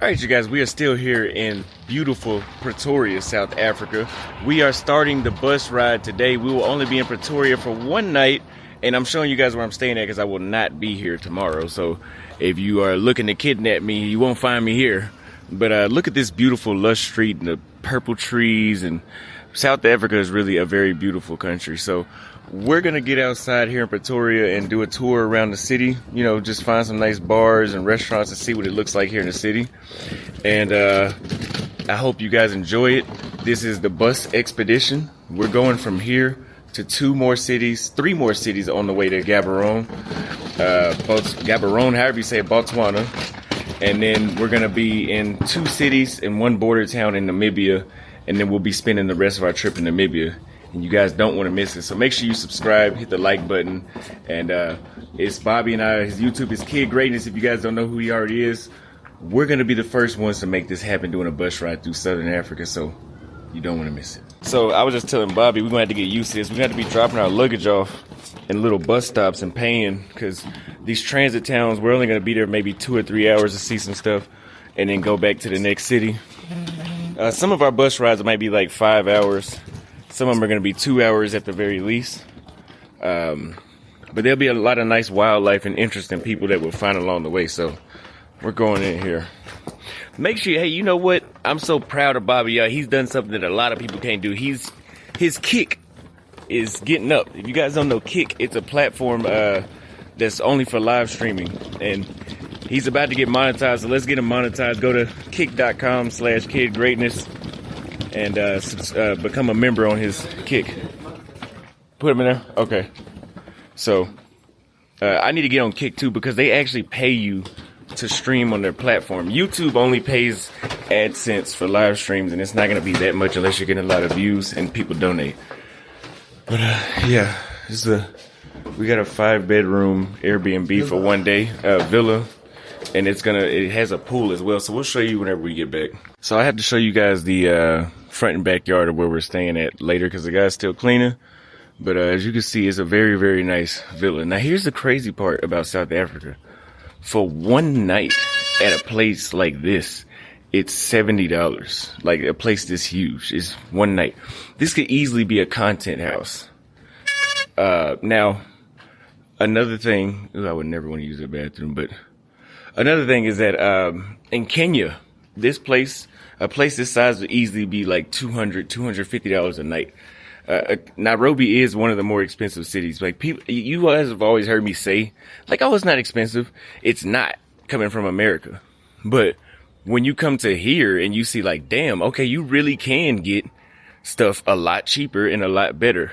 Alright you guys, we are still here in beautiful Pretoria, South Africa. We are starting the bus ride today. We will only be in Pretoria for one night, and I'm showing you guys where I'm staying at because I will not be here tomorrow. So if you are looking to kidnap me, you won't find me here. But look at this beautiful lush street and the purple trees, and South Africa is really a very beautiful country. So we're gonna get outside here in Pretoria and do a tour around the city. You know, just find some nice bars and restaurants and see what it looks like here in the city. And I hope you guys enjoy it. This is the bus expedition. We're going from here to three more cities on the way to Gaborone. Gaborone, however you say it, Botswana. And then we're gonna be in 2 cities and 1 border town in Namibia. And then we'll be spending the rest of our trip in Namibia. And you guys don't want to miss it. So make sure you subscribe, hit the like button. And it's Bobby and I. His YouTube is Kid Greatness. If you guys don't know who he already is, we're going to be the first ones to make this happen doing a bus ride through Southern Africa. So you don't want to miss it. So I was just telling Bobby, we're going to have to get used to this. We're going to have to be dropping our luggage off in little bus stops and paying. Because these transit towns, we're only going to be there maybe 2 or 3 hours to see some stuff. And then go back to the next city. Some of our bus rides might be like 5 hours. Some of them are going to be 2 hours at the very least. But there'll be a lot of nice wildlife and interesting people that we'll find along the way. So we're going in here. Make sure, hey, you know what? I'm so proud of Bobby. He's done something that a lot of people can't do. His Kick is getting up. If you guys don't know Kick, it's a platform that's only for live streaming. And he's about to get monetized. So let's get him monetized. Go to kick.com/kidgreatness. And become a member on his Kick. Put him in there? Okay. So, I need to get on Kick too because they actually pay you to stream on their platform. YouTube only pays AdSense for live streams, and it's not going to be that much unless you're getting a lot of views and people donate. But, yeah. We got a 5-bedroom Airbnb for one day, villa. And it has a pool as well. So we'll show you whenever we get back. So I have to show you guys the front and backyard of where we're staying at later because the guy's still cleaning. But as you can see, it's a very, very nice villa. Now here's the crazy part about South Africa. For one night at a place like this, it's $70. Like a place this huge is one night. This could easily be a content house. Now, another thing, I would never want to use the bathroom, but another thing is that in Kenya, a place this size would easily be like $200, $250 a night. Nairobi is one of the more expensive cities. Like you guys have always heard me say, like, oh, it's not expensive. It's not, coming from America. But when you come to here and you see like, damn, okay, you really can get stuff a lot cheaper and a lot better.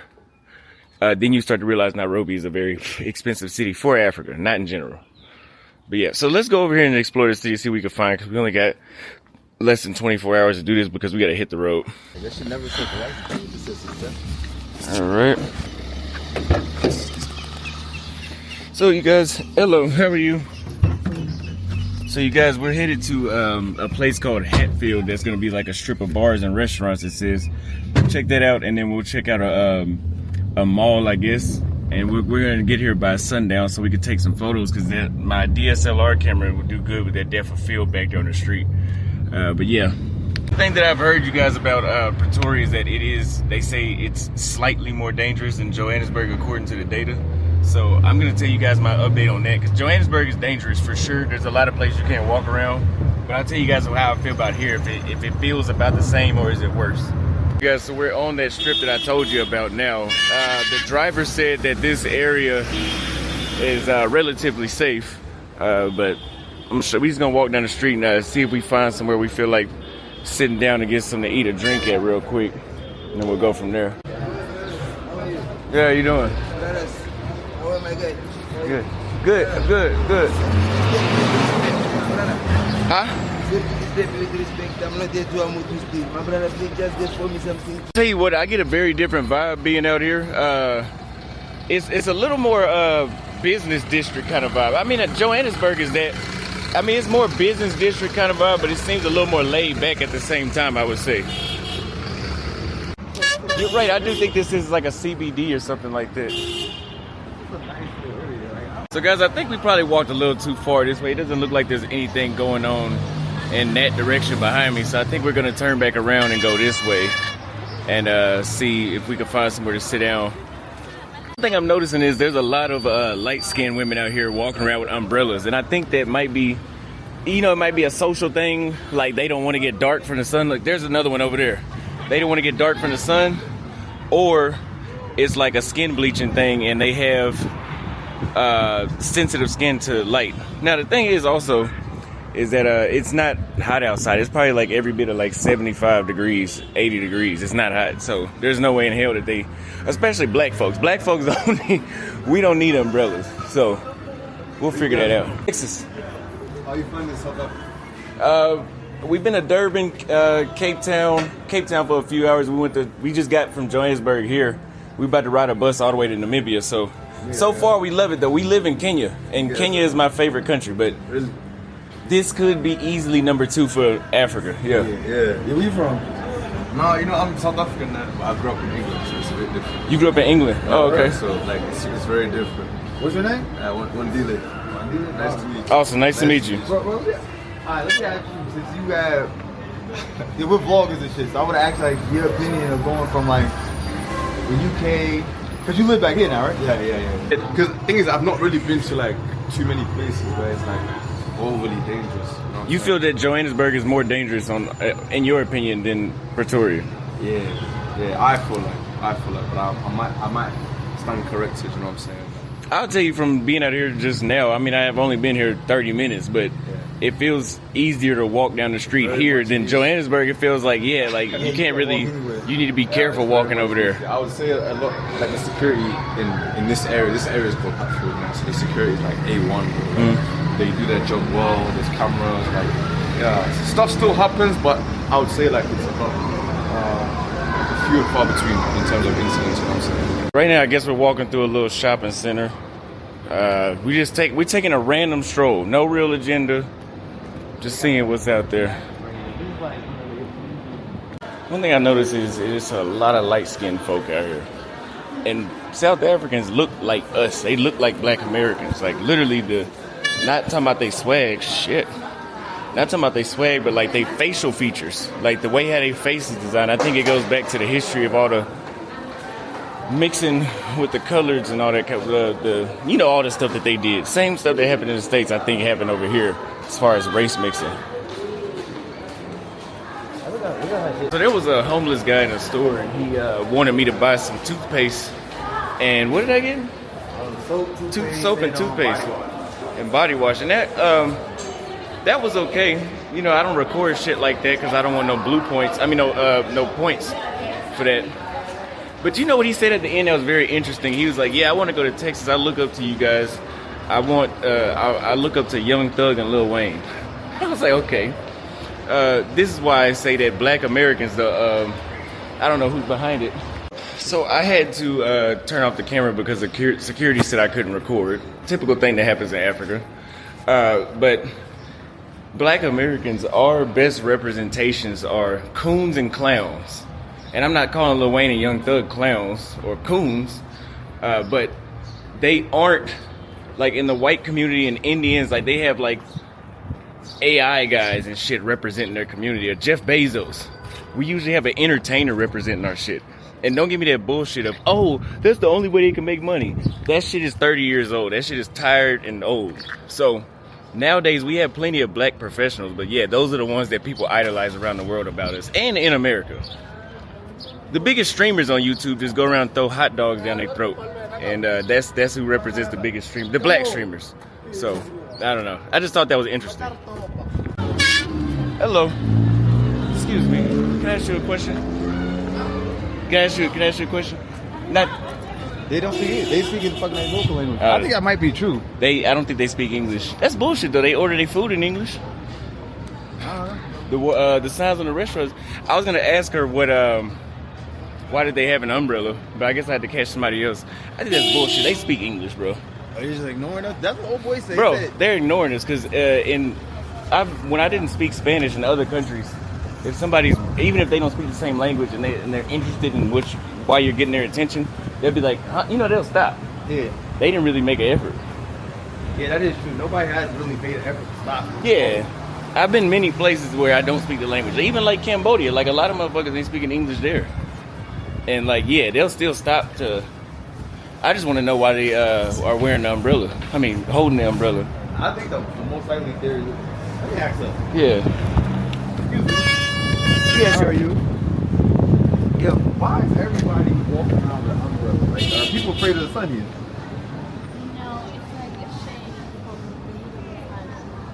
Then you start to realize Nairobi is a very expensive city for Africa, not in general. But yeah, so let's go over here and explore the city, see what we can find, because we only got less than 24 hours to do this because we got to hit the road. All right. So you guys, hello, how are you? So you guys, we're headed to a place called Hatfield. That's going to be like a strip of bars and restaurants, it says. Check that out, and then we'll check out a mall, I guess. And we're going to get here by sundown so we can take some photos because my DSLR camera would do good with that depth of field back there on the street. But yeah. The thing that I've heard you guys about Pretoria is that they say it's slightly more dangerous than Johannesburg according to the data. So I'm going to tell you guys my update on that because Johannesburg is dangerous for sure. There's a lot of places you can't walk around. But I'll tell you guys how I feel about here, if it feels about the same or is it worse. Guys, so we're on that strip that I told you about now. The driver said that this area is relatively safe, but I'm sure we're just gonna walk down the street and see if we find somewhere we feel like sitting down and get something to eat or drink at real quick, and then we'll go from there. Yeah, how you doing? Oh my God. Good. Huh? With respect, I'm not there to amuse you still. My brother, please just get for me something. Tell you what, I get a very different vibe being out here. It's a little more business district kind of vibe. I mean, Johannesburg is that. I mean, it's more business district kind of vibe, but it seems a little more laid back at the same time, I would say. You're right, I do think this is like a CBD or something like that. So guys, I think we probably walked a little too far this way. It doesn't look like there's anything going on in that direction behind me. So I think we're gonna turn back around and go this way and see if we can find somewhere to sit down. One thing I'm noticing is there's a lot of light-skinned women out here walking around with umbrellas, and I think that might be, you know, it might be a social thing. Like they don't want to get dark from the sun. Look, there's another one over there. They don't want to get dark from the sun, or it's like a skin bleaching thing, and they have sensitive skin to light. Now the thing is also is that it's not hot outside. It's probably like every bit of like 75 degrees, 80 degrees. It's not hot, so there's no way in hell that they, especially black folks we don't need umbrellas, so we'll figure that out. Texas. How you finding South Africa? We've been to Durban, Cape Town for a few hours. We just got from Johannesburg here. We about to ride a bus all the way to Namibia. So far we love it though. We live in Kenya, and Kenya is my favorite country, but Really? this could be easily number 2 for Africa. Yeah. Where you from? No, you know, I'm South African now, but I grew up in England, so it's a bit different. You grew up in England? Oh, okay. So, like, it's very different. What's your name? Wandile. Nice to meet you. Awesome, nice to meet you. Bro, alright, let me ask you, since you have, yeah, we're vloggers and shit, so I would ask like your opinion of going from like the UK, because you live back here now, right? Yeah. Because the thing is, I've not really been to like too many places where it's like overly dangerous. You feel that Johannesburg is more dangerous, in your opinion, than Pretoria? Yeah. I feel like, but I might stand corrected. You know what I'm saying? I'll tell you from being out here just now. I mean, I have only been here 30 minutes, but it feels easier to walk down the street here than Johannesburg. It feels like, like you can't really, you need to be careful walking over there. I would say a lot, like the security in this area is called Hatfield, man. So the security is like A1. They do their job well. There's cameras, like stuff still happens, but I would say like it's about few and far between in terms of incidents. You know what I'm saying? Right now, I guess we're walking through a little shopping center. We're taking a random stroll, no real agenda, just seeing what's out there. One thing I noticed is there's a lot of light-skinned folk out here, and South Africans look like us. They look like Black Americans, like literally not talking about they swag, not talking about they swag, but like they facial features, like the way how they face is designed. I think it goes back to the history of all the mixing with the colors and all that, all the stuff that they did. Same stuff that happened in the States, I think happened over here as far as race mixing. So there was a homeless guy in a store, and he wanted me to buy some toothpaste. And what did I get? Soap and toothpaste and body wash. And that was okay. You know, I don't record shit like that because I don't want no blue points. I mean, no points for that. But you know what he said at the end that was very interesting? He was like, I want to go to Texas. I look up to you guys. I look up to Young Thug and Lil Wayne. I was like, okay. This is why I say that Black Americans, I don't know who's behind it. So I had to turn off the camera because the security said I couldn't record. Typical thing that happens in Africa. But Black Americans, our best representations are coons and clowns. And I'm not calling Lil Wayne and Young Thug clowns or coons, but they aren't, like in the white community and Indians, like they have like AI guys and shit representing their community, or Jeff Bezos. We usually have an entertainer representing our shit. And don't give me that bullshit of, oh, that's the only way they can make money. That shit is 30 years old. That shit is tired and old. So nowadays we have plenty of black professionals, but those are the ones that people idolize around the world about us and in America. The biggest streamers on YouTube just go around and throw hot dogs down their throat. And that's who represents the biggest stream, the black streamers. So, I don't know. I just thought that was interesting. Hello. Excuse me. Can I ask you a question? Can I ask you a question? They don't speak it. They speak in fucking their local language. I think that might be true. I don't think they speak English. That's bullshit though. They order their food in English. The signs on the restaurants. I was gonna ask her why did they have an umbrella? But I guess I had to catch somebody else. I think that's bullshit. They speak English, bro. Are you just ignoring us? That's what old boy said. Bro, they're ignoring us because when I didn't speak Spanish in other countries, if somebody's, even if they don't speak the same language and they're interested in why you're getting their attention, they'll be like, huh? They'll stop. Yeah. They didn't really make an effort. Yeah, that is true. Nobody has really made an effort to stop. Yeah. I've been many places where I don't speak the language. Even like Cambodia, like a lot of motherfuckers ain't speaking English there. And like, yeah, they'll still stop to. I just want to know why they are wearing the umbrella. I mean, holding the umbrella. I think the most likely theory. Let me ask them. Yeah. Yeah, sure you. Yeah, why is everybody walking around with an umbrella? Like, are people afraid of the sun here? No, it's like a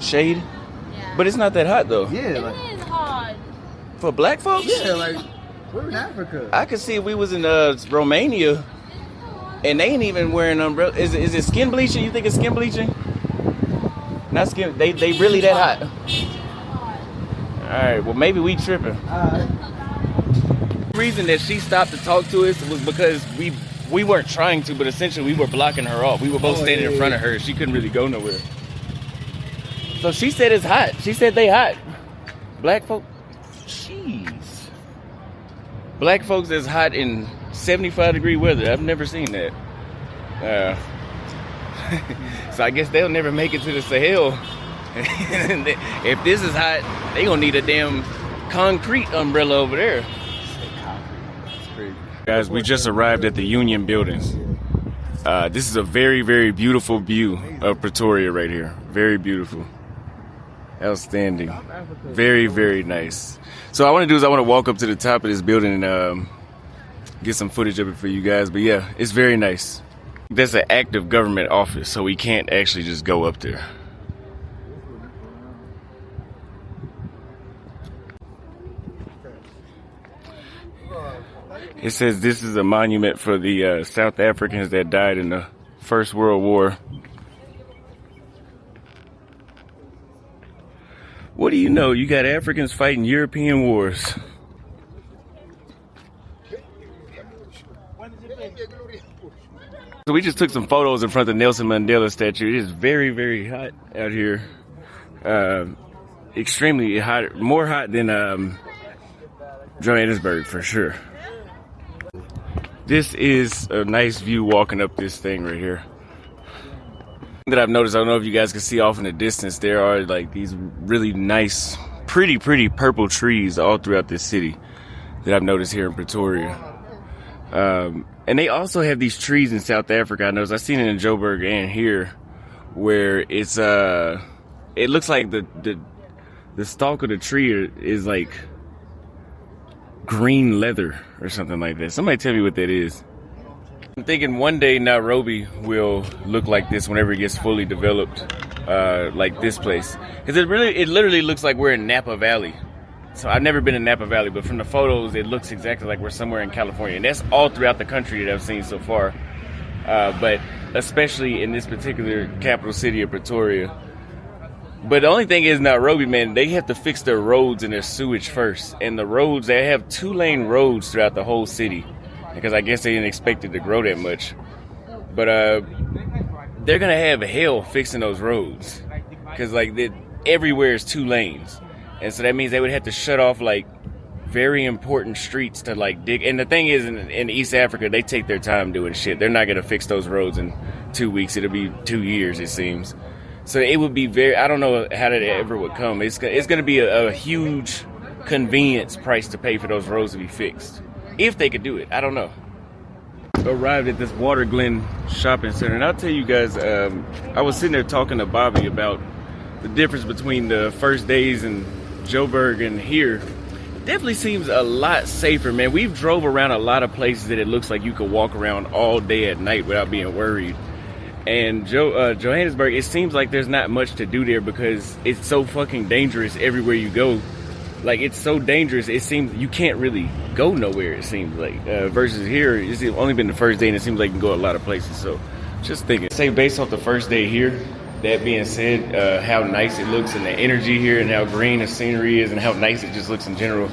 shade. Shade? Yeah. But it's not that hot though. Yeah, It like is hard. For black folks? yeah, like we're in Africa. I could see if we was in Romania and they ain't even wearing umbrella. Is it skin bleaching? You think it's skin bleaching? Not skin. They really that hot? All right. Well, maybe we tripping. The reason that she stopped to talk to us was because we weren't trying to, but essentially we were blocking her off. We were both standing in front of her. She couldn't really go nowhere. So she said it's hot. She said they hot. Black folk. Jeez. Black folks that's hot in 75-degree weather. I've never seen that. So I guess they'll never make it to the Sahel. If this is hot, they gonna need a damn concrete umbrella over there. That's crazy. Guys, we just arrived at the Union Buildings. This is a very, very beautiful view of Pretoria right here. Very beautiful. Outstanding. Very, very nice. So I want to do is I want to walk up to the top of this building and get some footage of it for you guys. But yeah, it's very nice. That's an active government office, so we can't actually just go up there. It says this is a monument for the South Africans that died in the First World War. What do you know? You got Africans fighting European wars. So we just took some photos in front of the Nelson Mandela statue. It is very, very hot out here. Extremely hot, more hot than Johannesburg for sure. This is a nice view walking up this thing right here. That I've noticed, I don't know if you guys can see off in the distance, there are like these really nice, pretty purple trees all throughout this city that I've noticed here in Pretoria. And they also have these trees in South Africa. I noticed, I've seen it in Joburg and here, where it's it looks like the stalk of the tree is like green leather or something like that. Somebody tell me what that is. I'm thinking one day Nairobi will look like this whenever it gets fully developed, like this place. Because it literally looks like we're in Napa Valley. So I've never been in Napa Valley, but from the photos, it looks exactly like we're somewhere in California. And that's all throughout the country that I've seen so far. But especially in this particular capital city of Pretoria. But the only thing is Nairobi, man, they have to fix their roads and their sewage first. And the roads, they have 2-lane roads throughout the whole city. Because I guess they didn't expect it to grow that much. But they're going to have hell fixing those roads. Because like everywhere is 2 lanes. And so that means they would have to shut off like very important streets to like dig. And the thing is in East Africa, they take their time doing shit. They're not going to fix those roads in 2 weeks. It'll be 2 years, it seems. So it would be I don't know how that ever would come. It's going to be a huge convenience price to pay for those roads to be fixed. If they could do it, I don't know. Arrived at this Water Glen shopping center, and I'll tell you guys, I was sitting there talking to Bobby about the difference between the first days in Joburg and here. It definitely seems a lot safer, man. We've drove around a lot of places that it looks like you could walk around all day at night without being worried. And Johannesburg, it seems like there's not much to do there because it's so fucking dangerous everywhere you go. Like, it's so dangerous, it seems you can't really go nowhere, it seems like. Versus here, it's only been the first day and it seems like you can go a lot of places. So, just thinking. Say, based off the first day here, that being said, how nice it looks and the energy here and how green the scenery is and how nice it just looks in general,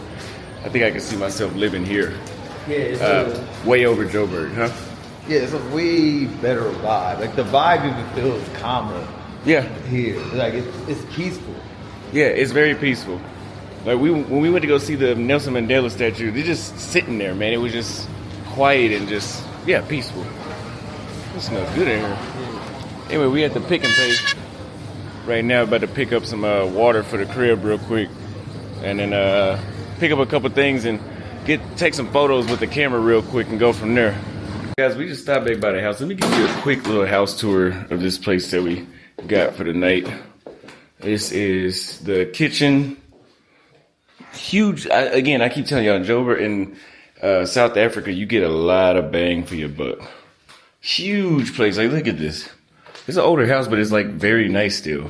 I think I can see myself living here. Yeah, it's way over Joburg, huh? yeah, it's a way better vibe. Like, the vibe even feels calmer. Yeah. Here. Like, it's peaceful. Yeah, it's very peaceful. Like when we went to go see the Nelson Mandela statue, they're just sitting there, man. It was just quiet and just, yeah, peaceful. It smells good in here. Anyway, we had the pick and pay right now. About to pick up some water for the crib real quick, and then pick up a couple things and take some photos with the camera real quick and go from there. Guys, we just stopped back by the house. Let me give you a quick little house tour of this place that we got for the night. This is the kitchen. Huge. Again, I keep telling y'all, in Joburg in South Africa, you get a lot of bang for your buck. Huge place. Like, look at this. It's an older house, but it's like very nice still.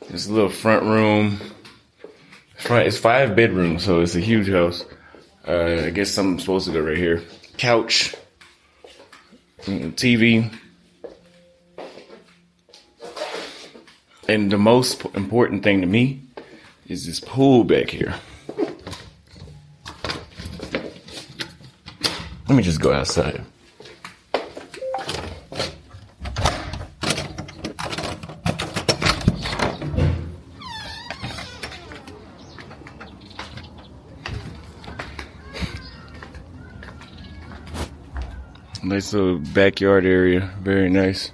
There's a little front room. It's 5 bedrooms, so it's a huge house. I guess something's supposed to go right here. Couch. TV. And the most important thing to me is this pool back here. Let me just go outside. Nice little backyard area, very nice.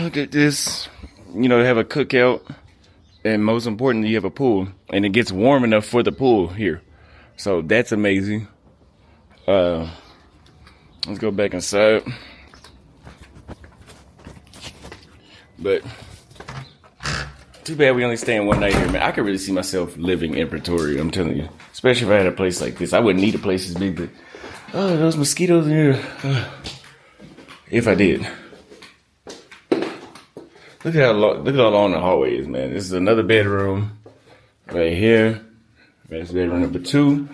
Look at this. You know, they have a cookout, and most importantly, you have a pool, and it gets warm enough for the pool here. So that's amazing. Let's go back inside. But too bad we only staying one night here, man. I could really see myself living in Pretoria, I'm telling you. Especially if I had a place like this. I wouldn't need a place as big, but oh, those mosquitoes in here. If I did. Look at how long the hallway is, man. This is another bedroom right here. That's bedroom number 2.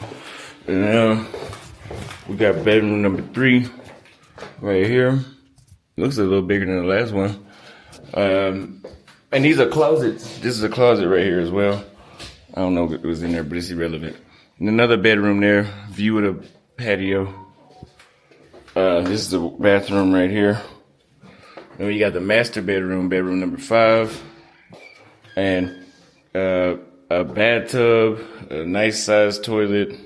And now we got bedroom number 3 right here. Looks a little bigger than the last one. And these are closets. This is a closet right here as well. I don't know what was in there, but it's irrelevant. And another bedroom there. View of the patio. This is the bathroom right here. And we got the master bedroom, bedroom number 5. And a bathtub, a nice sized toilet,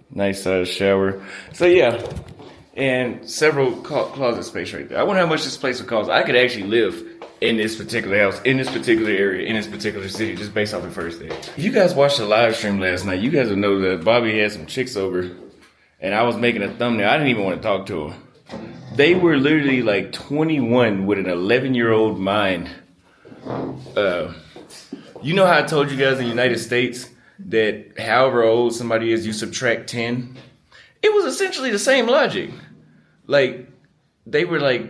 nice sized shower. So yeah, and several closet space right there. I wonder how much this place would cost. I could actually live in this particular house, in this particular area, in this particular city, just based off the first day. If you guys watched the live stream last night, you guys will know that Bobby had some chicks over, and I was making a thumbnail. I didn't even want to talk to them. They were literally like 21 with an 11-year-old mind. You know how I told you guys in the United States that however old somebody is, you subtract 10? It was essentially the same logic. Like, they were like,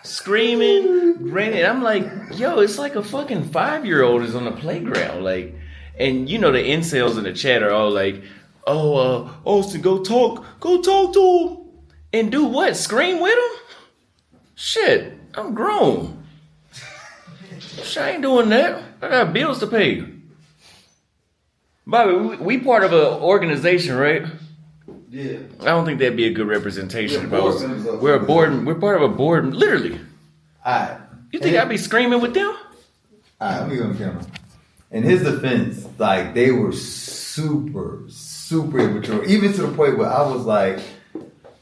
screaming, grinning. I'm like, yo, it's like a fucking 5-year-old is on the playground. Like, and you know the incels in the chat are all like, oh, Austin, go talk to him. And do what? Scream with him? Shit, I'm grown. Shit, I ain't doing that. I got bills to pay. Bobby, we part of an organization, right? Yeah. I don't think that'd be a good representation. We're part of a board, literally. Alright. You think I'd be screaming with them? Alright, let me go on camera. In his defense, like, they were super immature. Even to the point where I was like,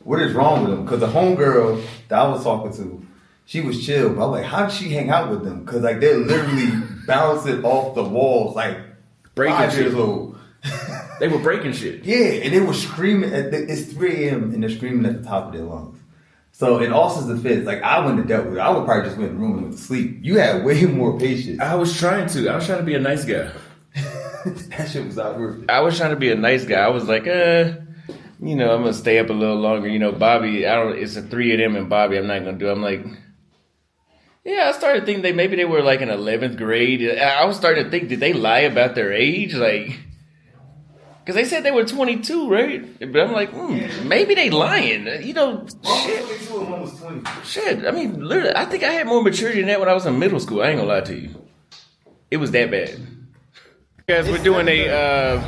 what is wrong with them? Because the homegirl that I was talking to, she was chill. But I'm like, how did she hang out with them? Because like they're literally bouncing off the walls, like breaking 5 shit. years old. They were breaking shit. Yeah, and they were screaming. It's 3 a.m. and they're screaming at the top of their lungs. So in Austin's defense, like I wouldn't have dealt with it. I would probably just went in the room and went to sleep. You had way more patience. I was trying to be a nice guy. That shit was not worth it. I was trying to be a nice guy. I was like, you know, I'm gonna stay up a little longer. You know, Bobby, it's a 3 of them and Bobby, I'm not gonna do. I'm like, yeah, I started thinking maybe they were like in 11th grade. I was starting to think, did they lie about their age? Like, because they said they were 22, right? But I'm like, maybe they lying. You know, shit. 22 and one was 20. Shit, I mean, literally, I think I had more maturity than that when I was in middle school. I ain't gonna lie to you. It was that bad. Guys, we're doing a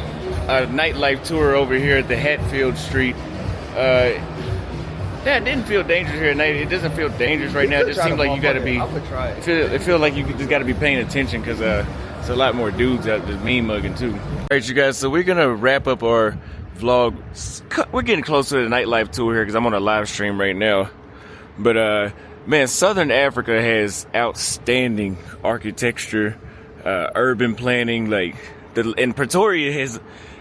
nightlife tour over here at the Hatfield Street. Yeah, it didn't feel dangerous here at night. It doesn't feel dangerous right now. It just seems like you got to be. It feels like you just got to be paying attention because it's a lot more dudes out there mean mugging too. All right, you guys. So we're gonna wrap up our vlog. We're getting close to the nightlife tour here because I'm on a live stream right now. But man, Southern Africa has outstanding architecture, urban planning. Like and Pretoria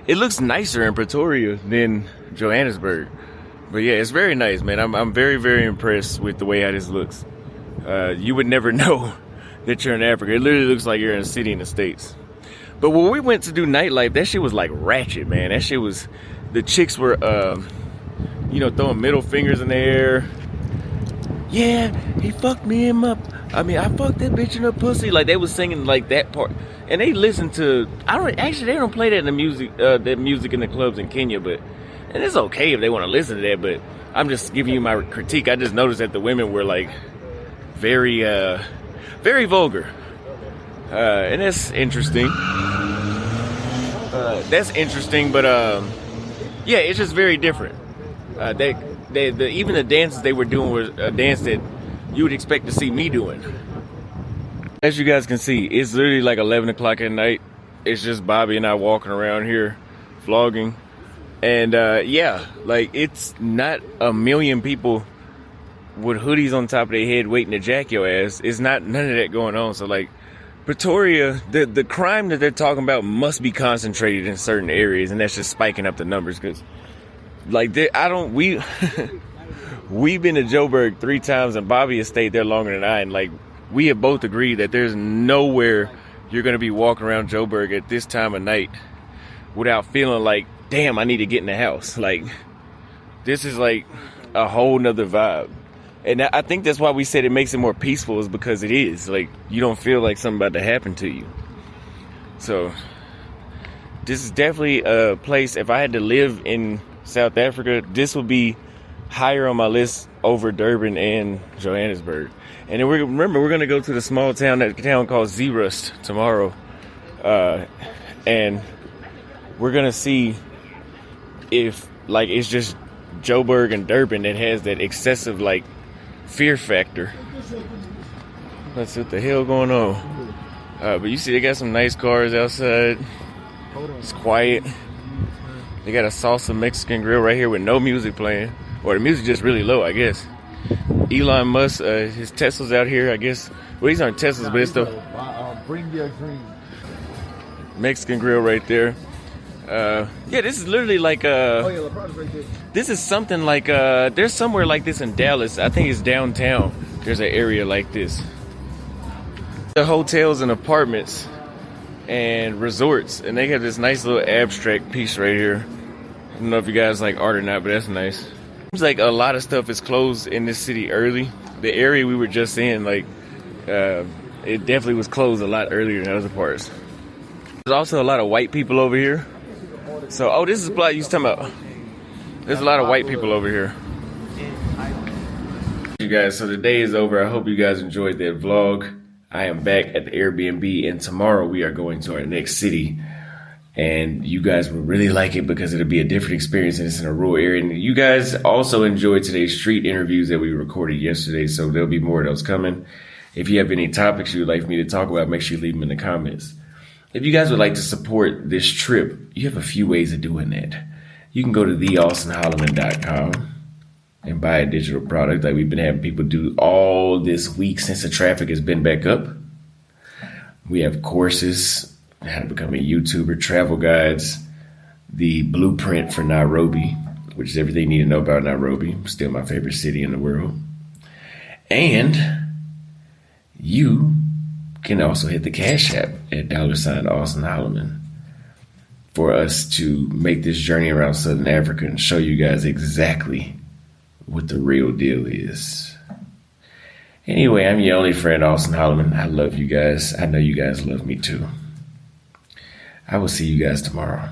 it looks nicer in Pretoria than Johannesburg. But yeah, it's very nice, man. I'm very, very impressed with the way how this looks. You would never know that you're in Africa. It literally looks like you're in a city in the States. But when we went to do nightlife, that shit was like ratchet, man. That shit was, the chicks were, throwing middle fingers in the air. Yeah, he fucked me in my, I fucked that bitch in her pussy. Like, they was singing like that part. And they listen to, they don't play that in the music, that music in the clubs in Kenya, but, and it's okay if they want to listen to that, but I'm just giving you my critique. I just noticed that the women were like very, very vulgar. And that's interesting. But yeah, it's just very different. Even the dances they were doing was a dance that you would expect to see me doing. As you guys can see, it's literally like 11 o'clock at night. It's just Bobby and I walking around here vlogging. And yeah, like it's not a million people with hoodies on top of their head waiting to jack your ass. It's not none of that going on. So like Pretoria, the crime that they're talking about must be concentrated in certain areas, and that's just spiking up the numbers. Because like we've been to Joburg 3 times, and Bobby has stayed there longer than I, and like we have both agreed that there's nowhere you're gonna be walking around Joburg at this time of night without feeling like, damn, I need to get in the house. Like, this is like a whole nother vibe. And I think that's why we said it makes it more peaceful, is because it is. Like, you don't feel like something about to happen to you. So, this is definitely a place, if I had to live in South Africa, this would be higher on my list over Durban and Johannesburg. And then we're going to go to the small town called Zeerust tomorrow. And we're going to see if, like, it's just Joburg and Durban that has that excessive, like, fear factor. That's what the hell going on. But you see they got some nice cars outside. It's quiet. They got a salsa Mexican grill right here with no music playing. Or the music just really low, I guess. Elon Musk, his Tesla's out here, I guess. Well, these aren't Teslas, but it's the Mexican grill right there. Yeah, this is literally like this is something like there's somewhere like this in Dallas. I think it's downtown. There's an area like this. The hotels and apartments and resorts, and they have this nice little abstract piece right here. I don't know if you guys like art or not, but that's nice. Seems like a lot of stuff is closed in this city early. The area we were just in, like, it definitely was closed a lot earlier than other parts. There's also a lot of white people over here. So, this is the plot you was talking about. There's a lot of white people over here. You guys, so the day is over. I hope you guys enjoyed that vlog. I am back at the Airbnb, and tomorrow we are going to our next city. And you guys will really like it because it'll be a different experience, and it's in a rural area. And you guys also enjoyed today's street interviews that we recorded yesterday, so there'll be more of those coming. If you have any topics you would like for me to talk about, make sure you leave them in the comments. If you guys would like to support this trip, you have a few ways of doing that. You can go to austonholleman.com and buy a digital product like we've been having people do all this week since the traffic has been back up. We have courses, how to become a YouTuber, travel guides, the blueprint for Nairobi, which is everything you need to know about Nairobi, still my favorite city in the world. And you can also hit the Cash App at $austonholleman for us to make this journey around Southern Africa and show you guys exactly what the real deal is. Anyway, I'm your only friend, Austin Holleman. I love you guys. I know you guys love me too. I will see you guys tomorrow.